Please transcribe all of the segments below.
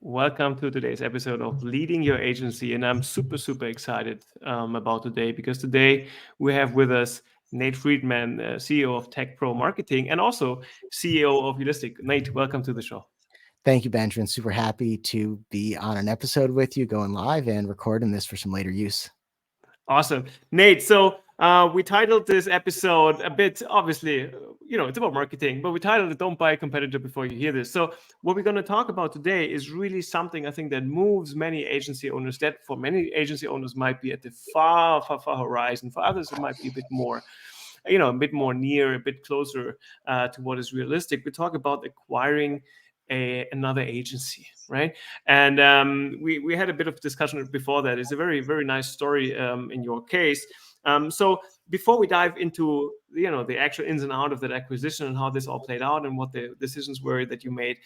Welcome to today's episode of Leading Your Agency. And I'm super, super excited about today because today we have with us Nate Freedman, CEO of TechPro Marketing and also CEO of Holistic. Nate, welcome to the show. Thank you, Benjamin. Super happy to be on an episode with you, going live and recording this for some later use. Awesome. Nate, so we titled this episode a bit, obviously, it's about marketing, but we titled it Don't Buy a Competitor Before You Hear This. So what we're going to talk about today is really something I think that moves many agency owners, that for many agency owners might be at the far, far, far horizon. For others, it might be a bit more, a bit more near, a bit closer to what is realistic. We talk about acquiring another agency, right? And we had a bit of discussion before that. It's a very, very nice story in your case. So before we dive into the actual ins and out of that acquisition and how this all played out and what the decisions were that you made,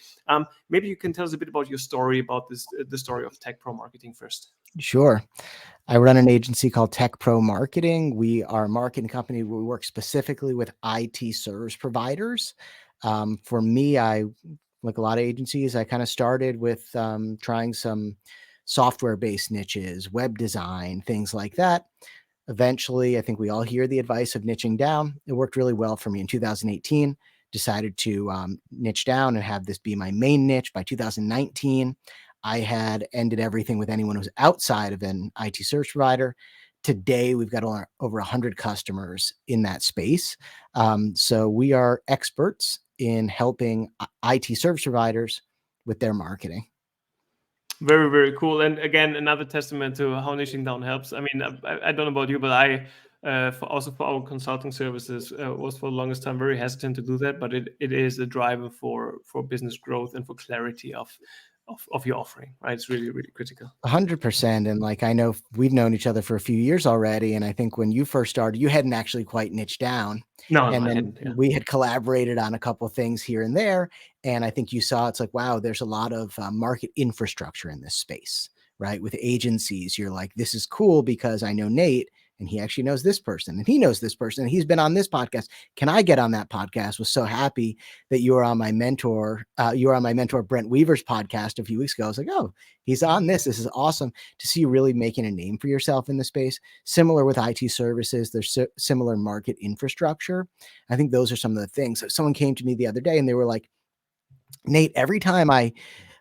maybe you can tell us a bit about your story, about the story of TechPro Marketing first. Sure. I run an agency called TechPro Marketing. We are a marketing company. We work specifically with IT service providers. For me, like a lot of agencies, I kind of started with trying some software-based niches, web design, things like that. Eventually, I think we all hear the advice of niching down. It worked really well for me in 2018. Decided to niche down and have this be my main niche. By 2019, I had ended everything with anyone who's outside of an IT service provider. Today, we've got over 100 customers in that space. So we are experts in helping IT service providers with their marketing. Very, very cool. And again, another testament to how niching down helps. I mean, I don't know about you, but I, for our consulting services, was for the longest time very hesitant to do that. But it is a driver for business growth and for clarity of your offering, right? It's really, really critical. 100%. And like, I know we've known each other for a few years already. And I think when you first started, you hadn't actually quite niched down. No, and I then hadn't, yeah. we had collaborated on a couple of things here and there. And I think you saw, it's like, wow, there's a lot of market infrastructure in this space, right? With agencies, you're like, this is cool because I know Nate and he actually knows this person and he knows this person and he's been on this podcast. Can I get on that podcast? Was so happy that you were on my mentor, Brent Weaver's podcast a few weeks ago. I was like, oh, he's on this. This is awesome to see you really making a name for yourself in the space. Similar with IT services, there's similar market infrastructure. I think those are some of the things. So someone came to me the other day and they were like, Nate, every time I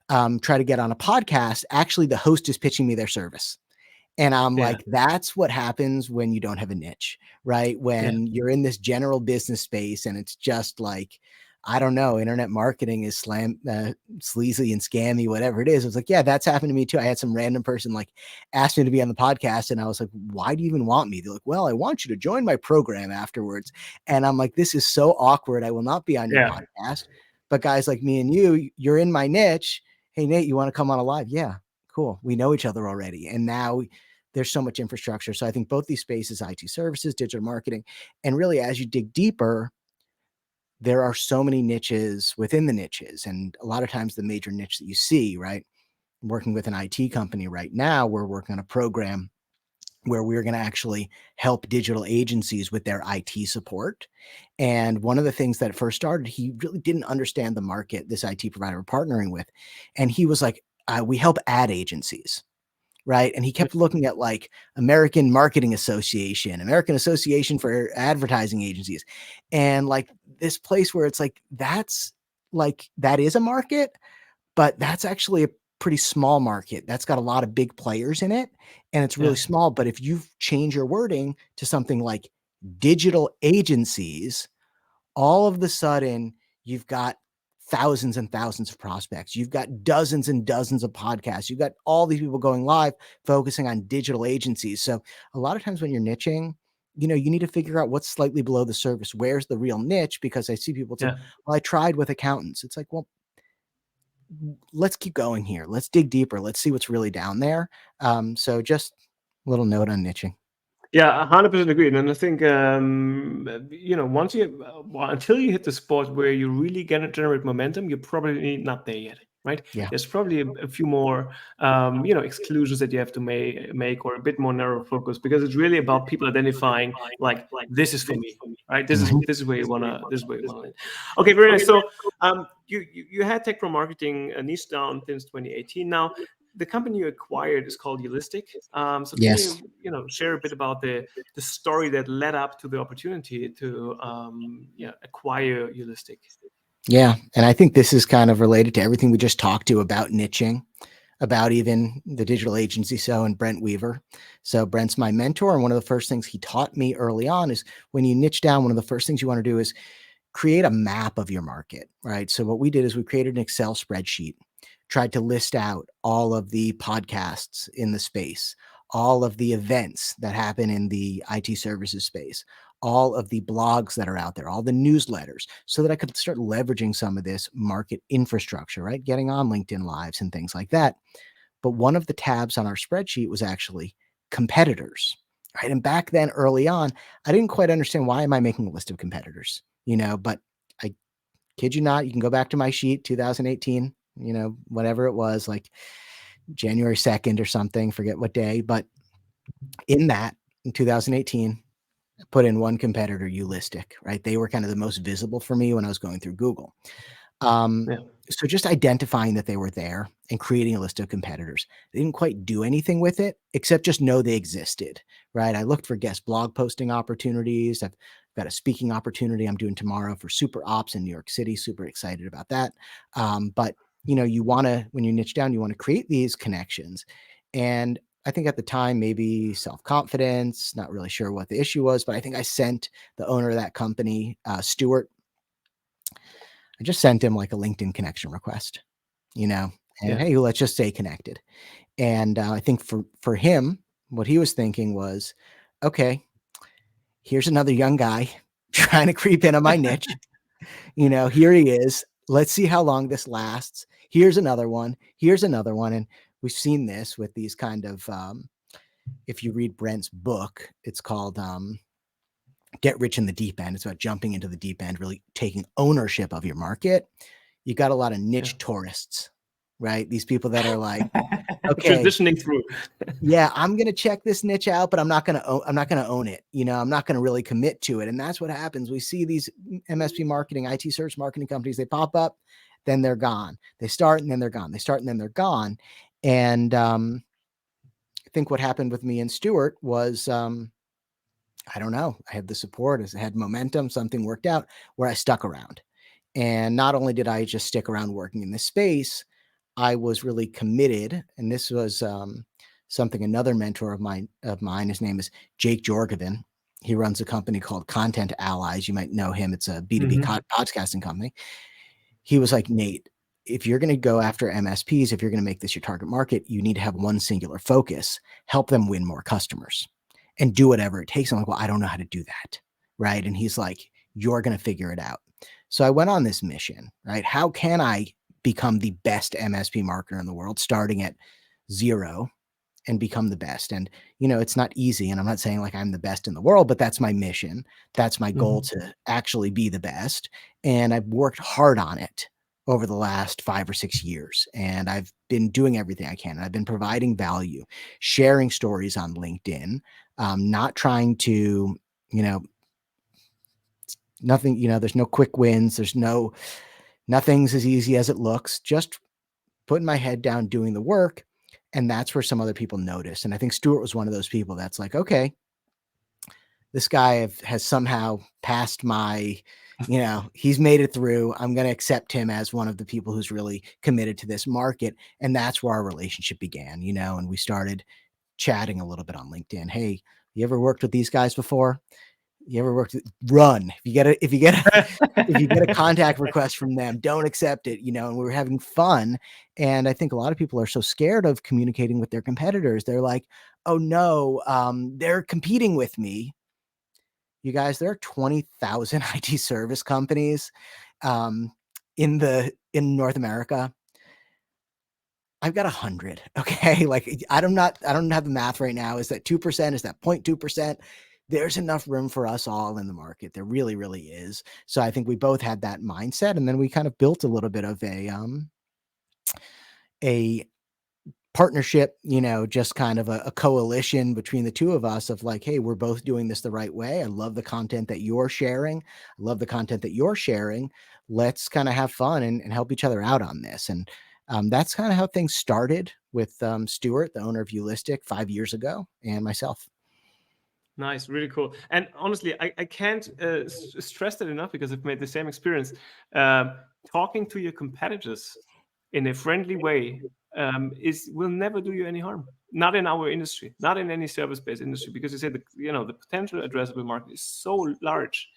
try to get on a podcast, actually the host is pitching me their service. And I'm like, that's what happens when you don't have a niche, right? When you're in this general business space and it's just like, I don't know, internet marketing is sleazy and scammy, whatever it is. It's like, yeah, that's happened to me too. I had some random person like ask me to be on the podcast and I was like, why do you even want me? They're like, well, I want you to join my program afterwards. And I'm like, this is so awkward. I will not be on your podcast. But guys like me and you, you're in my niche. Hey, Nate, you want to come on a live? Yeah, cool. We know each other already. And now there's so much infrastructure. So I think both these spaces, IT services, digital marketing, and really as you dig deeper, there are so many niches within the niches. And a lot of times the major niche that you see, right? I'm working with an IT company right now, we're working on a program where we're going to actually help digital agencies with their IT support. And one of the things that first started, he really didn't understand the market, this IT provider we're partnering with. And he was like, we help ad agencies. Right. And he kept looking at like American Marketing Association, American Association for Advertising Agencies. And like this place where it's like, that's like, that is a market, but that's actually a pretty small market. That's got a lot of big players in it. And it's really small. But if you change your wording to something like digital agencies, all of the sudden you've got thousands and thousands of prospects. You've got dozens and dozens of podcasts. You've got all these people going live, focusing on digital agencies. So a lot of times when you're niching, you need to figure out what's slightly below the surface. Where's the real niche? Because I see people say, well, I tried with accountants. It's like, well, let's keep going here. Let's dig deeper. Let's see what's really down there. So just a little note on niching. Yeah, 100% agree. And I think, once until you hit the spot where you really generate momentum, you're probably not there yet, right? Yeah. There's probably a few more, exclusions that you have to make or a bit more narrow focus because it's really about people identifying like, this is for me, right? This is where you want to, Okay, very nice. So, you had TechPro marketing niche down since 2018. Now, the company you acquired is called Ulistic. So can Yes. you share a bit about the story that led up to the opportunity to acquire Ulistic? Yeah. And I think this is kind of related to everything we just talked to about niching, about even the digital agency. So, and Brent Weaver. So Brent's my mentor. And one of the first things he taught me early on is when you niche down, one of the first things you want to do is create a map of your market, right? So what we did is we created an Excel spreadsheet, tried to list out all of the podcasts in the space, all of the events that happen in the IT services space, all of the blogs that are out there, all the newsletters, so that I could start leveraging some of this market infrastructure, right? Getting on LinkedIn Lives and things like that. But one of the tabs on our spreadsheet was actually competitors, right? And back then, early on, I didn't quite understand why am I making a list of competitors, but I kid you not, you can go back to my sheet, 2018, whatever it was, like January 2nd or something, forget what day, but in that, in 2018, I put in one competitor, Ulistic, right? They were kind of the most visible for me when I was going through Google. Um, Yeah. so just identifying that they were there and creating a list of competitors. They didn't quite do anything with it except just know they existed, right? I looked for guest blog posting opportunities. I've got a speaking opportunity I'm doing tomorrow for Super Ops in New York City. Super excited about that. But you want to, when you niche down, you want to create these connections. And I think at the time, maybe self-confidence, not really sure what the issue was, but I think I sent the owner of that company, Stuart, I just sent him like a LinkedIn connection request, and Yeah. hey, let's just stay connected. And I think for him, what he was thinking was, okay, here's another young guy trying to creep into my niche. Here he is. Let's see how long this lasts. Here's another one. Here's another one. And we've seen this with these kind of, if you read Brent's book, it's called Get Rich in the Deep End. It's about jumping into the deep end, really taking ownership of your market. You got a lot of niche tourists, right? These people that are like, okay, Transitioning through. yeah, I'm going to check this niche out, but I'm not going to own it. I'm not going to really commit to it. And that's what happens. We see these MSP marketing, IT search marketing companies, they pop up, then they're gone. They start and then they're gone. They start and then they're gone. And I think what happened with me and Stuart was, I don't know. I had the support, I had momentum, something worked out where I stuck around. And not only did I just stick around working in this space, I was really committed. And this was something another mentor of mine, his name is Jake Jorgovin. He runs a company called Content Allies. You might know him. It's a B2B podcasting company. He was like, Nate, if you're going to go after MSPs, if you're going to make this your target market, you need to have one singular focus, help them win more customers and do whatever it takes. I'm like, well, I don't know how to do that. Right. And he's like, you're going to figure it out. So I went on this mission, right? How can I become the best MSP marketer in the world, starting at 0 and become the best? And, it's not easy. And I'm not saying like I'm the best in the world, but that's my mission. That's my goal, to actually be the best. And I've worked hard on it over the last 5 or 6 years. And I've been doing everything I can. I've been providing value, sharing stories on LinkedIn, not trying to, nothing, there's no quick wins. Nothing's as easy as it looks. Just putting my head down, doing the work. And that's where some other people notice. And I think Stuart was one of those people that's like, okay, this guy has somehow passed my, he's made it through. I'm going to accept him as one of the people who's really committed to this market. And that's where our relationship began, and we started chatting a little bit on LinkedIn. Hey, you ever worked with these guys before? You ever worked with, run. If you get a contact request from them, don't accept it, and we were having fun. And I think a lot of people are so scared of communicating with their competitors. They're like, oh no, they're competing with me. You guys, there are 20,000 IT service companies in North America. I've got 100. Okay. Like I don't have the math right now. Is that 2%? Is that 0.2%? There's enough room for us all in the market. There really, really is. So I think we both had that mindset. And then we kind of built a little bit of a partnership, just kind of a coalition between the two of us of like, hey, we're both doing this the right way. I love the content that you're sharing. I love the content that you're sharing. Let's kind of have fun and help each other out on this. And that's kind of how things started with Stuart, the owner of Eulistic, 5 years ago, and myself. Nice, really cool. And honestly, I can't stress that enough because I've made the same experience. Talking to your competitors in a friendly way will never do you any harm. Not in our industry, not in any service-based industry, because you say the potential addressable market is so large,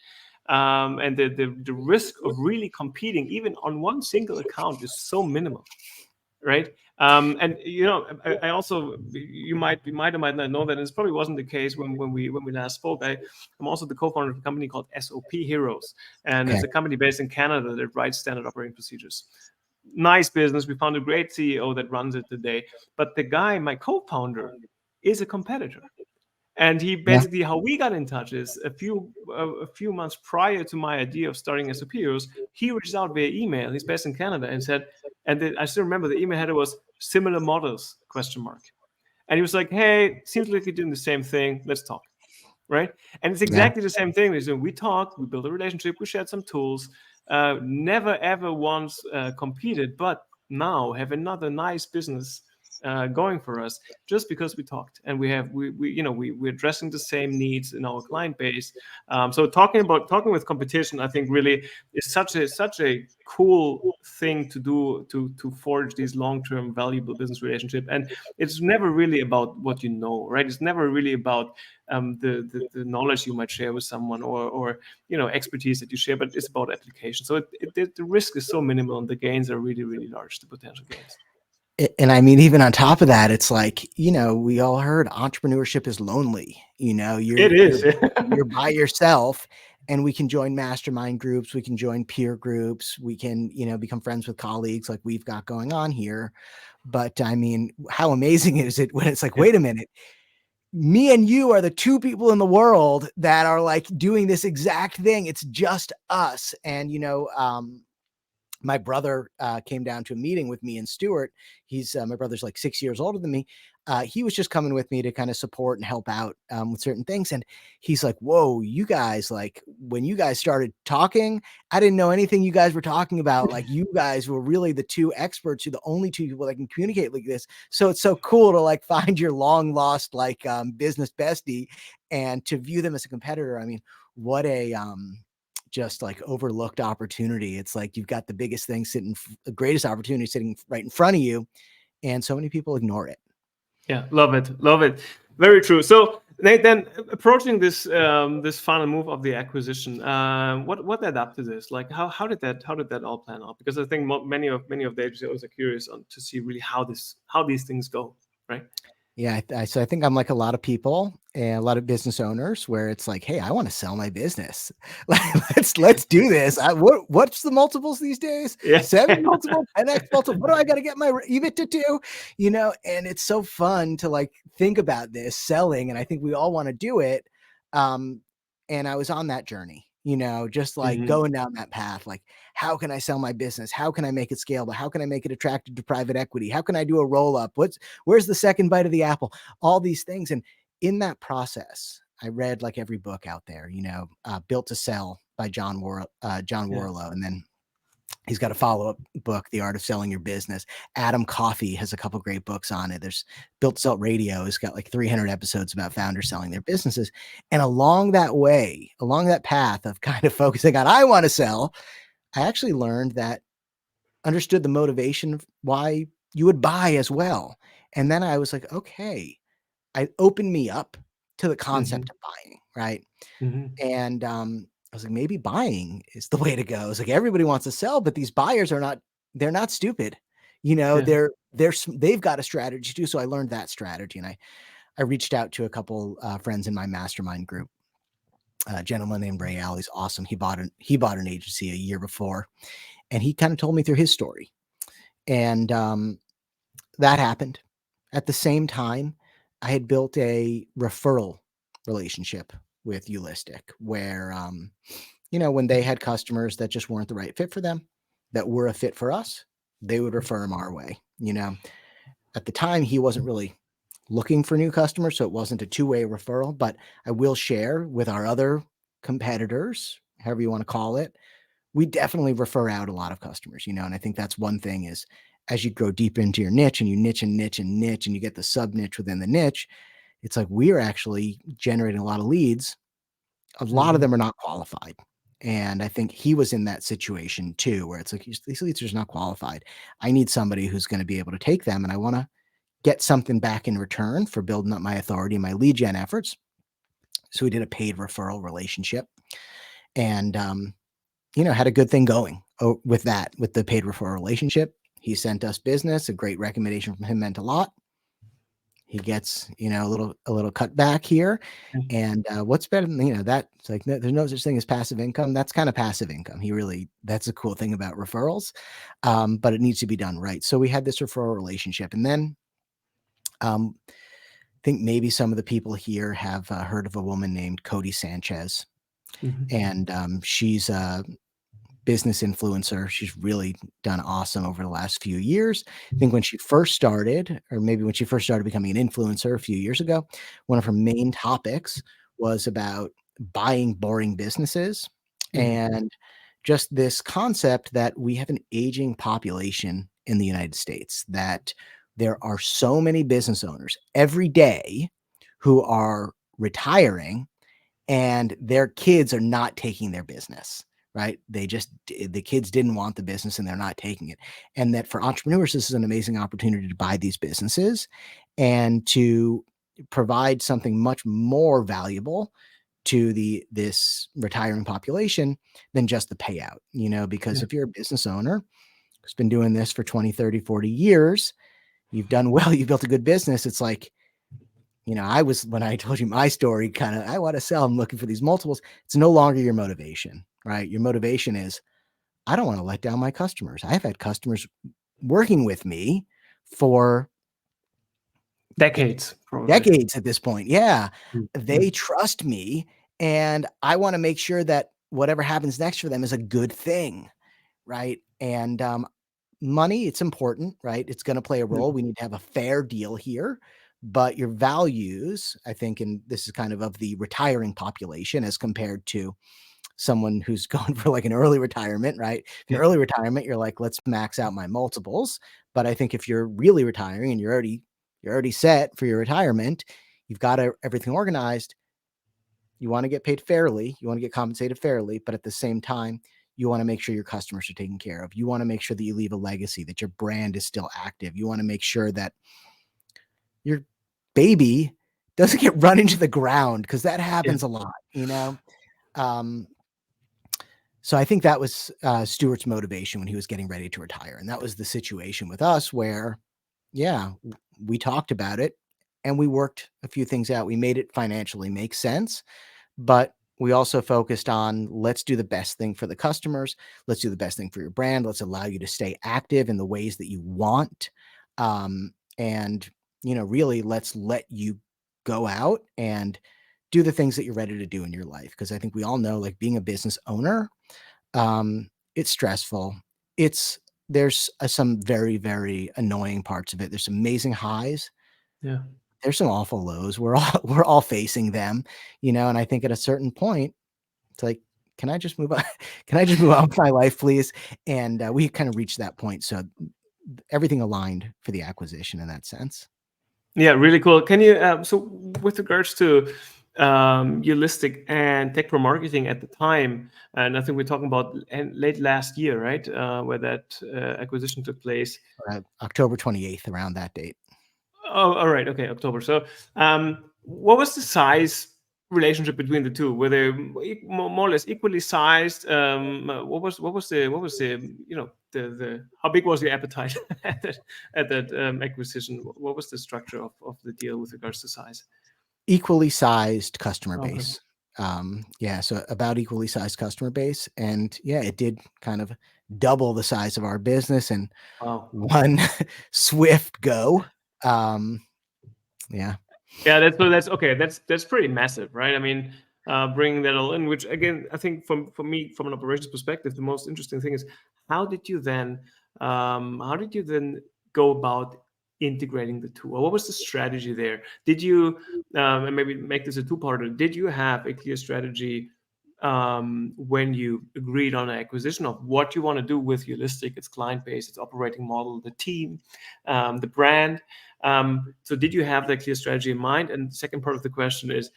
and the risk of really competing even on one single account is so minimal, right? And I also you might or might not know that this probably wasn't the case when we last spoke. I'm also the co-founder of a company called SOP Heroes, and Okay. it's a company based in Canada that writes standard operating procedures. Nice business. We found a great CEO that runs it today, but the guy, my co-founder, is a competitor. And he Yeah. basically, how we got in touch is a few months prior to my idea of starting as Heroes, he reached out via email. He's based in Canada and said, I still remember the email header was similar models question mark, and he was like, "Hey, seems like you're doing the same thing. Let's talk." Right? And it's Yeah. exactly the same thing. We talked, we built a relationship, we shared some tools. Never ever once competed, but now have another nice business going for us just because we talked, and we're addressing the same needs in our client base. So talking with competition, I think really is such a cool thing to do to forge these long-term valuable business relationship. And it's never really about what you know, right? It's never really about the knowledge you might share with someone, or expertise that you share, but it's about application. So the risk is so minimal and the gains are really, really large, the potential gains. And I mean, even on top of that, it's like, we all heard entrepreneurship is lonely. You're It is. you're by yourself, and we can join mastermind groups, we can join peer groups, we can, become friends with colleagues like we've got going on here. But I mean, how amazing is it when it's like, Yeah. wait a minute, me and you are the two people in the world that are like doing this exact thing. It's just us. And, my brother came down to a meeting with me and Stuart. He's my brother's like 6 years older than me. He was just coming with me to kind of support and help out with certain things. And he's like, whoa, you guys, like when you guys started talking, I didn't know anything you guys were talking about. Like you guys were really the two experts, you're the only two people that can communicate like this. So it's so cool to like find your long lost like business bestie and to view them as a competitor. I mean, what a just like overlooked opportunity. It's like you've got the biggest thing the greatest opportunity sitting right in front of you, and so many people ignore it. Yeah, love it, love it. Very true. So Nate, then approaching this final move of the acquisition, what led up to this? Like, how did that all plan out? Because I think many of the agencies are curious to see really how these things go, right? Yeah, so I think I'm like a lot of people and a lot of business owners where it's like, hey, I want to sell my business. Let's do this. What's the multiples these days? Yeah. 7 multiple, 10x multiple. What do I got to get my EBIT to do? And it's so fun to like think about this selling, and I think we all want to do it. And I was on that journey, just like going down that path. Like, how can I sell my business? How can I make it scalable? How can I make it attractive to private equity? How can I do a roll up? Where's the second bite of the apple? All these things. And in that process, I read like every book out there, Built to Sell by John Warlow. And then he's got a follow-up book, The Art of Selling Your Business. Adam Coffey has a couple great books on it. There's Built to Sell Radio. It's got like 300 episodes about founders selling their businesses. And along that path of kind of focusing on, I want to sell, I actually learned that understood the motivation of why you would buy as well. And then I was like, okay, it opened me up to the concept of buying, right? And I was like, maybe buying is the way to go. It's like everybody wants to sell, but these buyers they're not stupid. Yeah. They've got a strategy too. So I learned that strategy, and I reached out to a couple friends in my mastermind group. A gentleman named Ray Al, he's awesome. He bought an agency a year before, and he kind of told me through his story. And that happened. At the same time, I had built a referral relationship with Eulistic where, when they had customers that just weren't the right fit for them, that were a fit for us, they would refer them our way. at the time, he wasn't really looking for new customers, so it wasn't a two-way referral. But I will share with our other competitors, however you want to call it, we definitely refer out a lot of customers, you know, and I think that's one thing is as you grow deep into your niche and you niche and niche and niche and you get the sub niche within the niche, it's like we are actually generating a lot of leads. A lot of Mhm. them are not qualified. And I think he was in that situation too, where it's like these leads are just not qualified. I need somebody who's going to be able to take them, and I want to get something back in return for building up my authority and my lead gen efforts. So we did a paid referral relationship, and you know, had a good thing going with that, with the paid referral relationship. He sent us business. A great recommendation from him meant a lot. He gets, you know, a little cut back here. Mm. And what's better than, you know, that it's like there's no such thing as passive income. That's kind of passive income. That's a cool thing about referrals. But it needs to be done right. So we had this referral relationship. And then I think maybe some of the people here have heard of a woman named Cody Sanchez. Mhm. And she's business influencer. She's really done awesome over the last few years. I think when she first started, or maybe when she first started becoming an influencer a few years ago, one of her main topics was about buying boring businesses Mhm. and just this concept that we have an aging population in the United States, that there are so many business owners every day who are retiring and their kids are not taking their business, right? The kids didn't want the business and they're not taking it. And that for entrepreneurs, this is an amazing opportunity to buy these businesses and to provide something much more valuable to this retiring population than just the payout, you know, because Yeah. if you're a business owner who's been doing this for 20, 30, 40 years, you've done well, you've built a good business. It's like, you know, when I told you my story, kind of, I want to sell, I'm looking for these multiples. It's no longer your motivation, right? Your motivation is, I don't want to let down my customers. I've had customers working with me for Decades, probably. decades at this point. Yeah. Mm. They Mm. trust me, and I want to make sure that whatever happens next for them is a good thing, right? And money, it's important, right? It's going to play a Yeah. role. We need to have a fair deal here. But your values, I think, and this is kind of the retiring population as compared to someone who's going for like an early retirement, right? In Yeah. early retirement, you're like, let's max out my multiples. But I think if you're really retiring and you're already set for your retirement, you've got everything organized, you want to get paid fairly, you want to get compensated fairly, but at the same time, you want to make sure your customers are taken care of. You want to make sure that you leave a legacy, that your brand is still active. You want to make sure that your baby doesn't get run into the ground, because that Yeah. happens a lot, you know? Um, so I think that was Stuart's motivation when he was getting ready to retire. And that was the situation with us where, yeah, we talked about it and we worked a few things out. We made it financially make sense. But we also focused on, let's do the best thing for the customers. Let's do the best thing for your brand. Let's allow you to stay active in the ways that you want. And, you know, really, let's let you go out and do the things that you're ready to do in your life. Because I think we all know, like, being a business owner, it's stressful. There's some very, very annoying parts of it. There's some amazing highs, Yeah. there's some awful lows. We're all facing them, you know, and I think at a certain point, it's like, can I just move on? Can I just move on with my life, please? And we kind of reached that point. So everything aligned for the acquisition in that sense. Yeah, really cool. Can you so with regards to Ulistic and TechPro marketing at the time, and I think we're talking about late last year, right? Where that acquisition took place. October 28th, around that date. Oh, all right. Okay, October. So, what was the size relationship between the two? Were they more or less equally sized? What was the the how big was your appetite at that acquisition? What was the structure of the deal with regards to size? Equally sized customer Okay. base. Yeah, so about equally sized customer base. And yeah, it did kind of double the size of our business in Wow. one swift go. Um, yeah. Yeah, that's okay. That's pretty massive, right? I mean, bringing that all in, which again, I think from me, from an operations perspective, the most interesting thing is how did you then, how did you then go about integrating the two? Or what was the strategy there? Did you, and maybe make this a two-parter, did you have a clear strategy when you agreed on an acquisition of what you want to do with Holistic, its client base, its operating model, the team, the brand? So did you have that clear strategy in mind? And the second part of the question is,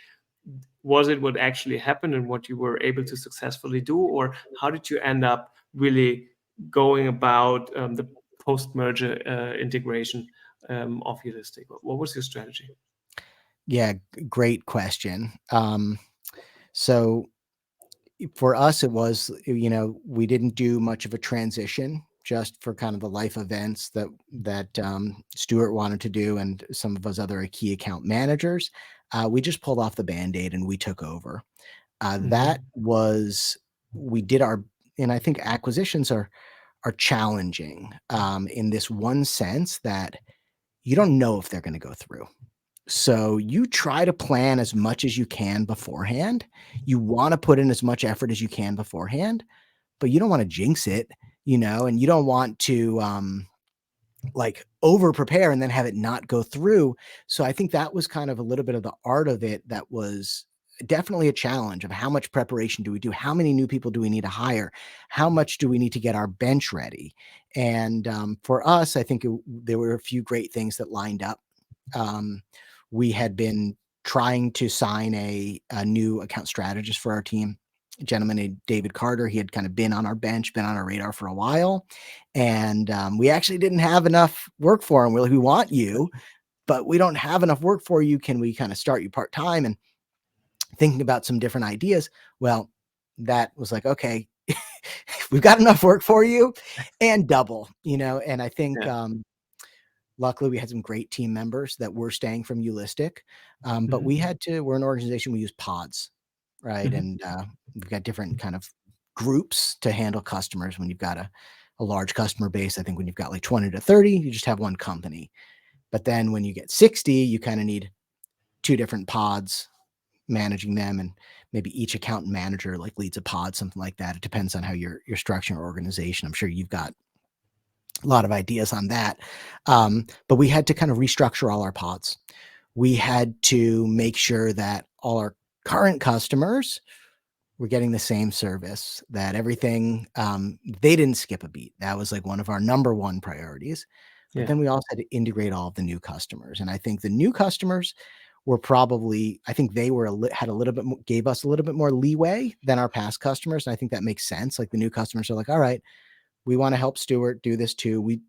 was it what actually happened and what you were able to successfully do? Or how did you end up really going about the post-merger integration of Holistic? What was your strategy? Yeah, great question. So for us, it was, we didn't do much of a transition just for kind of the life events that Stuart wanted to do and some of us other key account managers. We just pulled off the Band-Aid and we took over. That was, we did our, and I think acquisitions are challenging in this one sense that you don't know if they're going to go through. So you try to plan as much as you can beforehand. You want to put in as much effort as you can beforehand, but you don't want to jinx it, and you don't want to like over prepare and then have it not go through. So I think that was kind of a little bit of the art of it. That was definitely a challenge of how much preparation do we do? How many new people do we need to hire? How much do we need to get our bench ready? And for us, I think there were a few great things that lined up. We had been trying to sign a new account strategist for our team, a gentleman named David Carter. He had kind of been on our bench, been on our radar for a while. And we actually didn't have enough work for him. We're like, we want you, but we don't have enough work for you. Can we kind of start you part-time? And thinking about some different ideas. Well, that was like, okay, we've got enough work for you and double, and I think, luckily, we had some great team members that were staying from Holistic, but we're an organization, we use pods, right? And we've got different kind of groups to handle customers. When you've got a large customer base, I think when you've got like 20 to 30, you just have one company. But then when you get 60, you kind of need two different pods managing them, and maybe each account manager like leads a pod, something like that. It depends on how you're structuring your organization. I'm sure you've got a lot of ideas on that. But we had to kind of restructure all our pods. We had to make sure that all our current customers were getting the same service, that everything, they didn't skip a beat. That was like one of our number one priorities. But then we also had to integrate all of the new customers. And I think the new customers were probably, I think they were, had a little bit more, gave us a little bit more leeway than our past customers. And I think that makes sense. Like the new customers are like, all right, we want to help Stuart do this too. We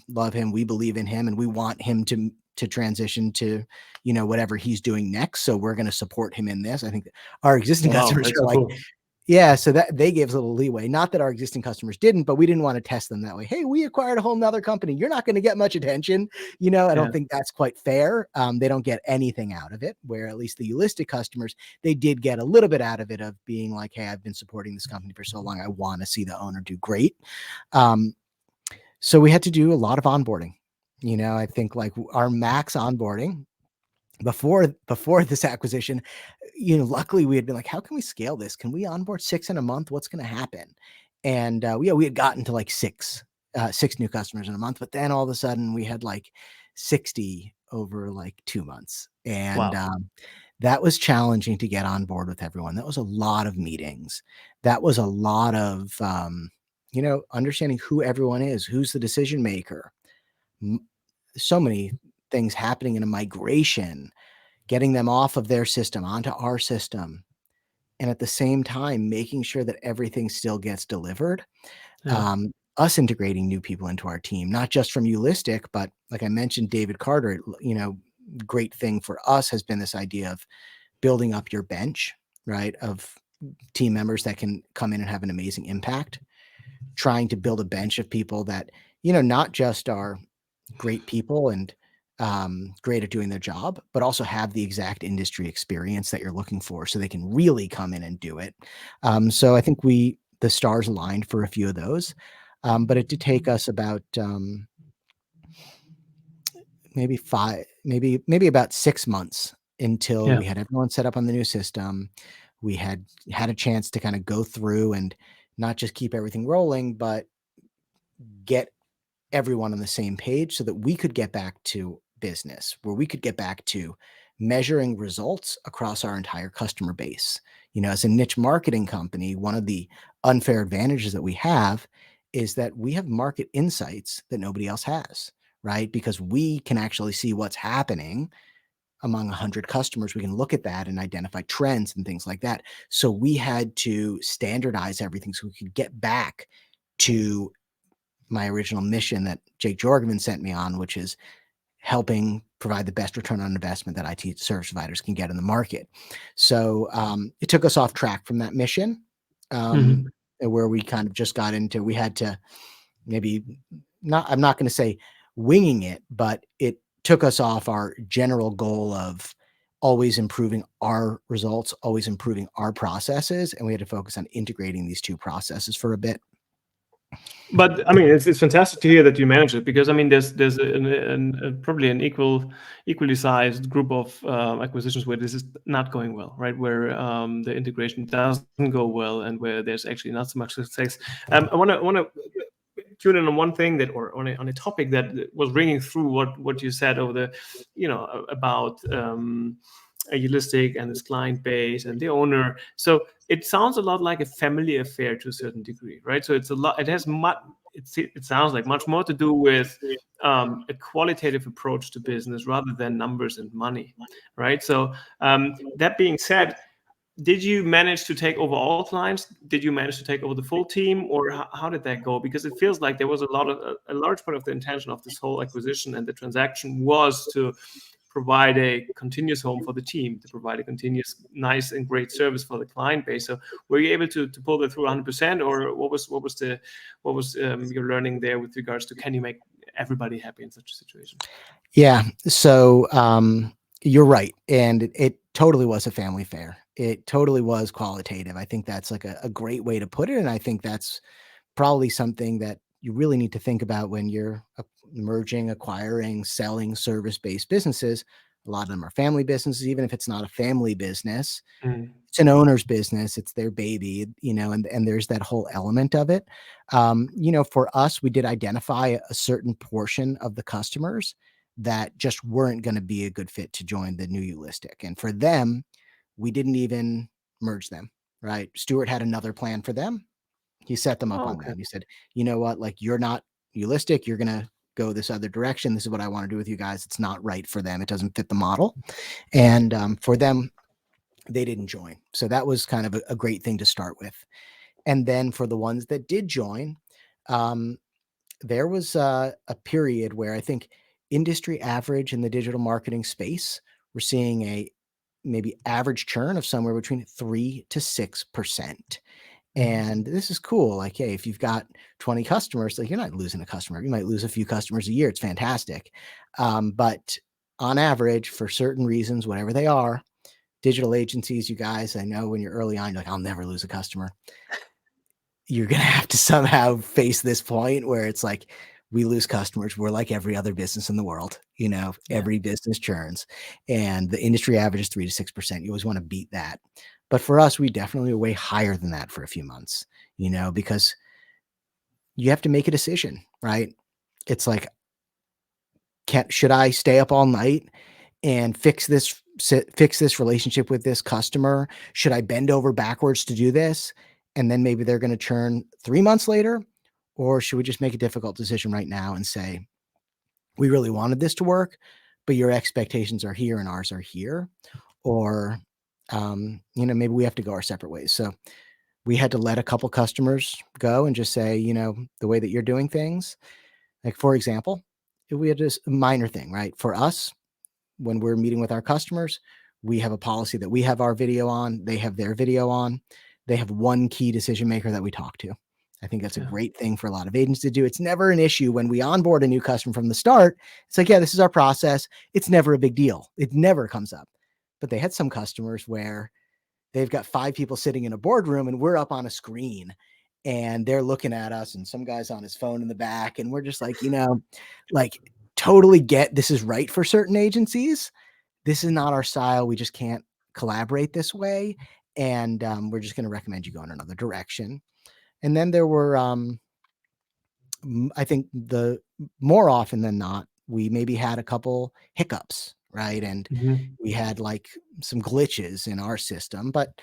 love him. We believe in him, and we want him to transition to, whatever he's doing next. So we're going to support him in this. I think that our existing customers are like, yeah, so that they gave us a little leeway. Not that our existing customers didn't, but we didn't want to test them that way. Hey, we acquired a whole nother company. You're not going to get much attention. I don't think that's quite fair. They don't get anything out of it, where at least the Holistic customers, they did get a little bit out of it, of being like, hey, I've been supporting this company for so long. I want to see the owner do great. So we had to do a lot of onboarding. I think like our max onboarding before this acquisition, luckily we had been like, how can we scale this? Can we onboard 6 in a month? What's going to happen? And we had gotten to like six new customers in a month, but then all of a sudden we had like 60 over like 2 months. And that was challenging to get on board with everyone. That was a lot of meetings. That was a lot of, understanding who everyone is, who's the decision maker. So many things happening in a migration, getting them off of their system onto our system, and at the same time making sure that everything still gets delivered. Us integrating new people into our team, not just from Holistic, but like I mentioned, David Carter, great thing for us has been this idea of building up your bench, right, of team members that can come in and have an amazing impact, trying to build a bench of people that, not just are great people and great at doing their job, but also have the exact industry experience that you're looking for, so they can really come in and do it. So I think the stars aligned for a few of those, but it did take us about maybe about 6 months until we had everyone set up on the new system. We had a chance to kind of go through and not just keep everything rolling, but get everyone on the same page so that we could get back to business, where we could get back to measuring results across our entire customer base. As a niche marketing company, one of the unfair advantages that we have is that we have market insights that nobody else has, right? Because we can actually see what's happening among 100 customers. We can look at that and identify trends and things like that. So we had to standardize everything so we could get back to my original mission that Jake Jorgensen sent me on, which is helping provide the best return on investment that IT service providers can get in the market. So it took us off track from that mission, where we kind of just got into, we had to maybe not, I'm not going to say winging it, but it took us off our general goal of always improving our results, always improving our processes. And we had to focus on integrating these two processes for a bit. But I mean, it's fantastic to hear that you manage it, because I mean, there's probably an equally sized group of acquisitions where this is not going well, right? Where the integration doesn't go well, and where there's actually not so much success. I want to tune in on one thing that, or on a topic that was ringing through what you said over the, about a heuristic and its client base and the owner. So it sounds a lot like a family affair to a certain degree, right? So it's a lot. It has much. It sounds like much more to do with a qualitative approach to business rather than numbers and money, right? So that being said, did you manage to take over all clients? Did you manage to take over the full team, or how did that go? Because it feels like there was a large part of the intention of this whole acquisition and the transaction was to provide a continuous home for the team, to provide a continuous, nice and great service for the client base. So were you able to pull that through 100%, or what was your learning there with regards to, can you make everybody happy in such a situation? Yeah. So you're right. And it totally was a family affair. It totally was qualitative. I think that's like a great way to put it. And I think that's probably something that you really need to think about when you're merging, acquiring, selling service-based businesses. A lot of them are family businesses. Even if it's not a family business, it's an owner's business. It's their baby, and there's that whole element of it. For us, we did identify a certain portion of the customers that just weren't going to be a good fit to join the new heuristic. And for them, we didn't even merge them, right? Stuart had another plan for them. He set them up on that. He said, you know what, like, you're not heuristic. You're going to go this other direction. This is what I want to do with you guys. It's not right for them. It doesn't fit the model. And for them, they didn't join. So that was kind of a great thing to start with. And then for the ones that did join, there was a period where I think industry average in the digital marketing space, we're seeing a maybe average churn of somewhere between 3 to 6%. And this is cool. Like, hey, if you've got 20 customers, like, you're not losing a customer. You might lose a few customers a year. It's fantastic. But on average, for certain reasons, whatever they are, digital agencies, you guys, I know when you're early on, you're like, I'll never lose a customer. You're going to have to somehow face this point where it's like, we lose customers. We're like every other business in the world. Every business churns, and the industry average is 3 to 6%. You always want to beat that. But for us, we definitely were way higher than that for a few months, because you have to make a decision, right? It's like, should I stay up all night and fix this relationship with this customer? Should I bend over backwards to do this? And then maybe they're going to churn 3 months later? Or should we just make a difficult decision right now and say, we really wanted this to work, but your expectations are here and ours are here? Or, maybe we have to go our separate ways. So we had to let a couple customers go and just say, the way that you're doing things, like, for example, we had this minor thing, right? For us, when we're meeting with our customers, we have a policy that we have our video on, they have their video on. They have one key decision maker that we talk to. I think that's a great thing for a lot of agents to do. It's never an issue when we onboard a new customer from the start. It's like, yeah, this is our process. It's never a big deal. It never comes up. But they had some customers where they've got 5 people sitting in a boardroom and we're up on a screen and they're looking at us and some guy's on his phone in the back. And we're just like, like, totally get this is right for certain agencies. This is not our style. We just can't collaborate this way. And we're just going to recommend you go in another direction. And then there were, I think the more often than not, we maybe had a couple hiccups, right? And Mhm. we had like some glitches in our system. But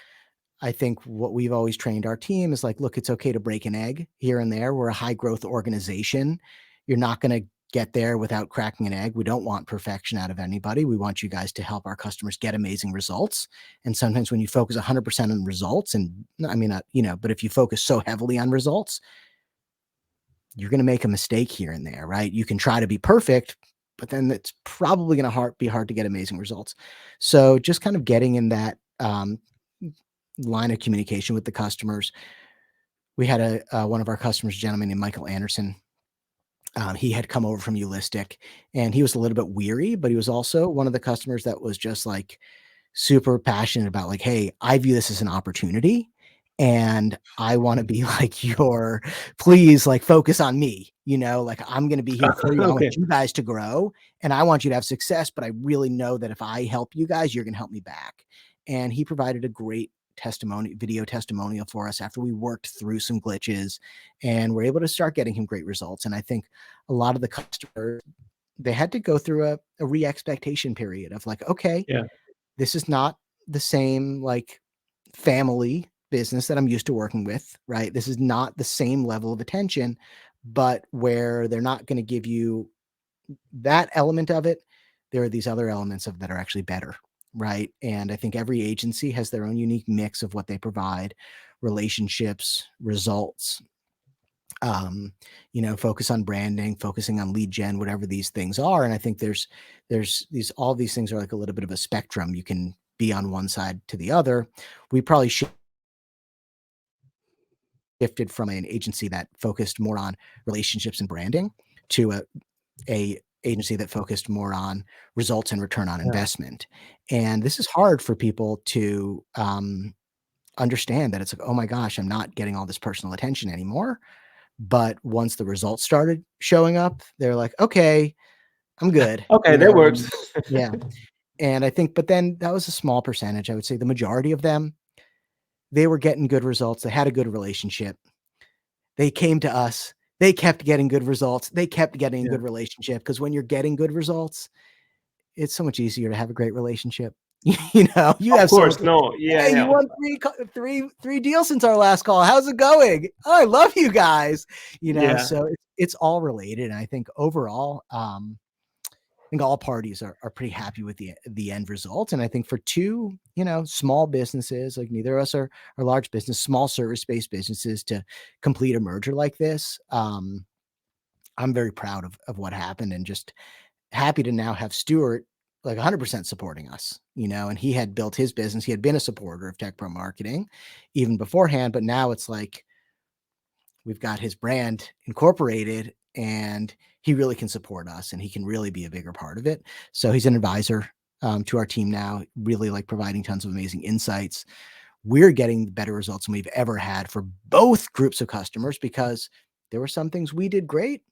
I think what we've always trained our team is like, look, it's okay to break an egg here and there. We're a high growth organization. You're not going to get there without cracking an egg. We don't want perfection out of anybody. We want you guys to help our customers get amazing results. And sometimes when you focus 100% on results, and I mean, but if you focus so heavily on results, you're going to make a mistake here and there, right? You can try to be perfect, but then it's probably going to be hard to get amazing results. So just kind of getting in that line of communication with the customers. We had one of our customers, a gentleman named Michael Anderson. He had come over from Eulistic, and he was a little bit weary, but he was also one of the customers that was just like super passionate about like, hey, I view this as an opportunity, and I want to be like your, please like focus on me, like I'm going to be here for you. I want Okay. you guys to grow and I want you to have success, but I really know that if I help you guys, you're going to help me back. And he provided a great video testimonial for us after we worked through some glitches, and we're able to start getting him great results. And I think a lot of the customers, they had to go through a re-expectation period of like, okay, Yeah. this is not the same like family business that I'm used to working with, right? This is not the same level of attention, but where they're not going to give you that element of it, there are these other elements of that are actually better, right? And I think every agency has their own unique mix of what they provide: relationships, results, focus on branding, focusing on lead gen, whatever these things are. And I think there's these, all these things are like a little bit of a spectrum. You can be on one side to the other. We probably shifted from an agency that focused more on relationships and branding to a agency that focused more on results and return on Yeah. investment. And this is hard for people to understand, that it's like, oh my gosh, I'm not getting all this personal attention anymore. But once the results started showing up, they're like, okay, I'm good, Okay, that works. yeah. And I think, but then that was a small percentage. I would say the majority of them, they were getting good results. They had a good relationship. They came to us. They kept getting good results. They kept getting a Yeah. good relationship, because when you're getting good results, it's so much easier to have a great relationship. You Of have someone, course. No. Yeah. hey, you Yeah. won three deals since our last call. How's it going? Oh, I love you guys. Yeah. So it's all related. And I think overall, I think all parties are pretty happy with the end result. And I think for two, small businesses, like neither of us are large business, small service-based businesses, to complete a merger like this, I'm very proud of what happened, and just happy to now have Stuart like 100% supporting us, and he had built his business. He had been a supporter of TechPro marketing even beforehand, but now it's like we've got his brand incorporated, and he really can support us, and he can really be a bigger part of it. So he's an advisor to our team now, really like providing tons of amazing insights. We're getting better results than we've ever had for both groups of customers, because there were some things we did great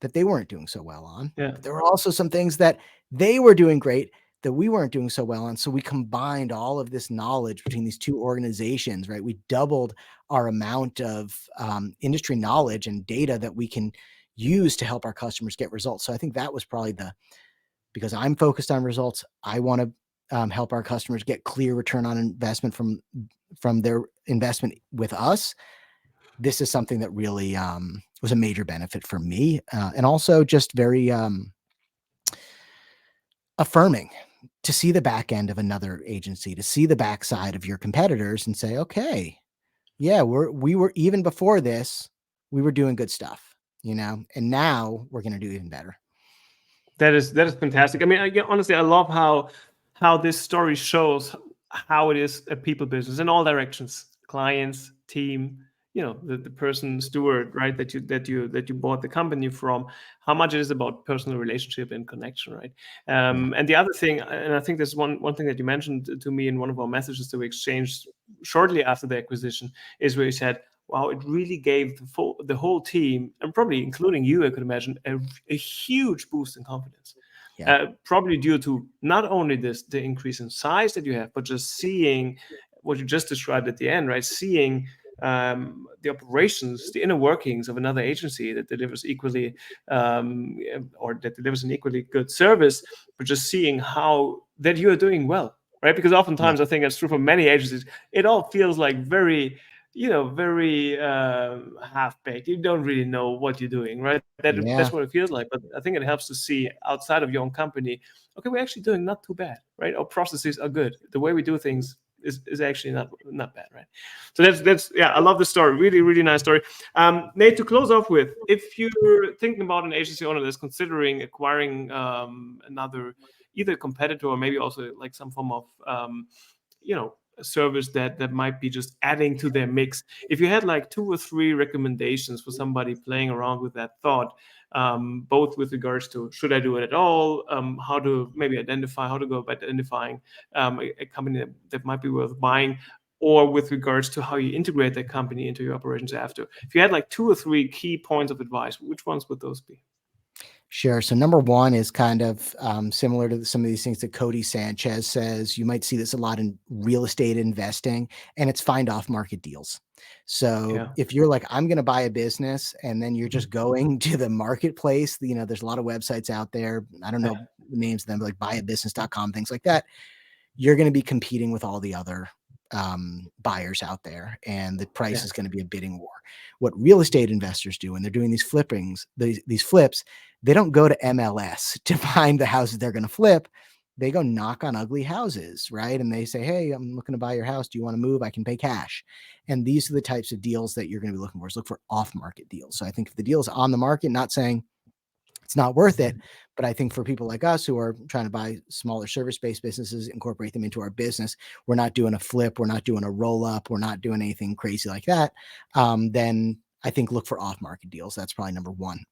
that they weren't doing so well on. Yeah. But there were also some things that they were doing great that we weren't doing so well on. So we combined all of this knowledge between these two organizations, right? We doubled our amount of industry knowledge and data that we can use to help our customers get results. So I think that was probably because I'm focused on results. I want to help our customers get clear return on investment from their investment with us. This is something that really was a major benefit for me, and also just very affirming to see the back end of another agency, to see the backside of your competitors and say, okay, yeah, we were, even before this, we were doing good stuff, and now we're going to do even better. That is fantastic. I mean, honestly, I love how this story shows how it is a people business in all directions: clients, team, the person steward, right? That you bought the company from. How much it is about personal relationship and connection, right? Yeah. And the other thing, and I think there's one thing that you mentioned to me in one of our messages that we exchanged shortly after the acquisition, is where you said, wow, it really gave the whole team, and probably including you, I could imagine, a huge boost in confidence. Yeah. Probably due to not only the increase in size that you have, but just seeing what you just described at the end, right? Seeing the operations, the inner workings of another agency that delivers equally or that delivers an equally good service, but just seeing how that you are doing well, right? Because Yeah. oftentimes I think that's true for many agencies. It all feels like very, very half-baked. You don't really know what you're doing, right? That's Yeah. what it feels like. But I think it helps to see outside of your own company, okay, we're actually doing not too bad, right? Our processes are good. The way we do things is actually not bad, right? So that's yeah, I love the story. Really, really nice story. Nate, to close off with, if you're thinking about an agency owner that's considering acquiring another either competitor or maybe also like some form of a service that might be just adding to their mix. If you had like 2 or 3 recommendations for somebody playing around with that thought, both with regards to should I do it at all, how to maybe how to go about identifying a company that might be worth buying, or with regards to how you integrate that company into your operations after. If you had like 2 or 3 key points of advice, which ones would those be? Sure. So number one is kind of similar to some of these things that Cody Sanchez says. You might see this a lot in real estate investing, and it's find off market deals. So Yeah. if you're like, I'm going to buy a business, and then you're just going to the marketplace, there's a lot of websites out there. I don't know the names of them, but like buyabusiness.com, things like that. You're going to be competing with all the other buyers out there, and the price is going to be a bidding war. What real estate investors do when they're doing these flips, they don't go to MLS to find the houses they're going to flip. They go knock on ugly houses, right? And they say, hey, I'm looking to buy your house. Do you want to move? I can pay cash. And these are the types of deals that you're going to be looking for, is look for off-market deals. So I think if the deal is on the market, not saying it's not worth it, but I think for people like us who are trying to buy smaller service-based businesses, incorporate them into our business, we're not doing a flip, we're not doing a roll-up, we're not doing anything crazy like that, then I think look for off-market deals. That's probably number one.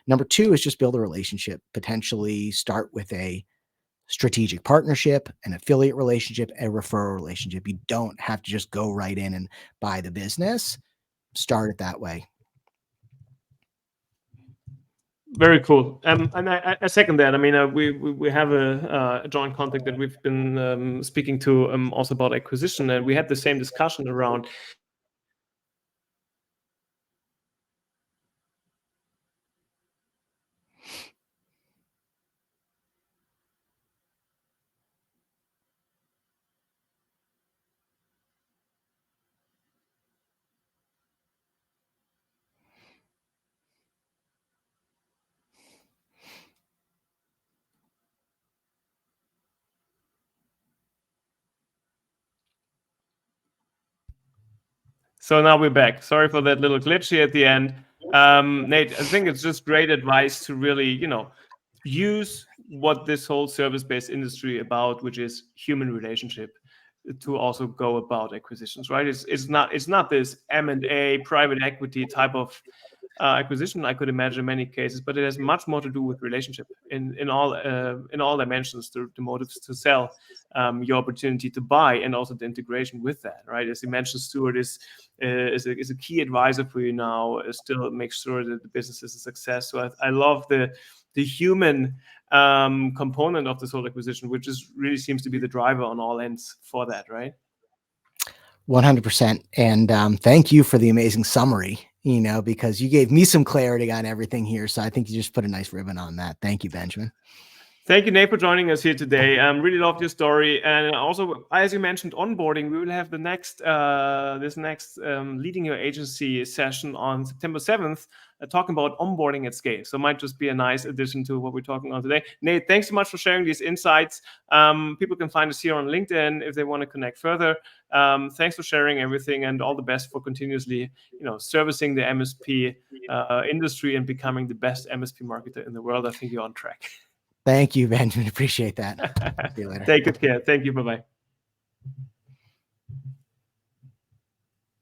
Number two is just build a relationship. Potentially start with a strategic partnership, an affiliate relationship, a referral relationship. You don't have to just go right in and buy the business. Start it that way. Very cool. And I second that. I mean, we have a joint contact that we've been speaking to also about acquisition, and we had the same discussion around. So now we're back. Sorry for that little glitch here at the end. Nate, I think it's just great advice to really, use what this whole service-based industry about, which is human relationship, to also go about acquisitions, right? It's not this M&A private equity type of acquisition I could imagine in many cases, but it has much more to do with relationship in all dimensions, the motives to sell, your opportunity to buy, and also the integration with that, right? As you mentioned, Stuart is a key advisor for you now. Still make sure that the business is a success. So I love the human component of this whole acquisition, which really seems to be the driver on all ends for that, right? 100%. And thank you for the amazing summary, because you gave me some clarity on everything here. So I think you just put a nice ribbon on that. Thank you, Benjamin. Thank you, Nate, for joining us here today. Really loved your story, and also, as you mentioned, onboarding. We will have the next leading your agency session on September 7th, talking about onboarding at scale. So it might just be a nice addition to what we're talking on today. Nate, thanks so much for sharing these insights. People can find us here on LinkedIn if they want to connect further. Thanks for sharing everything, and all the best for continuously, servicing the MSP industry and becoming the best MSP marketer in the world. I think you're on track. Thank you, Benjamin. Appreciate that. See you later. Take good care. Thank you. Bye-bye.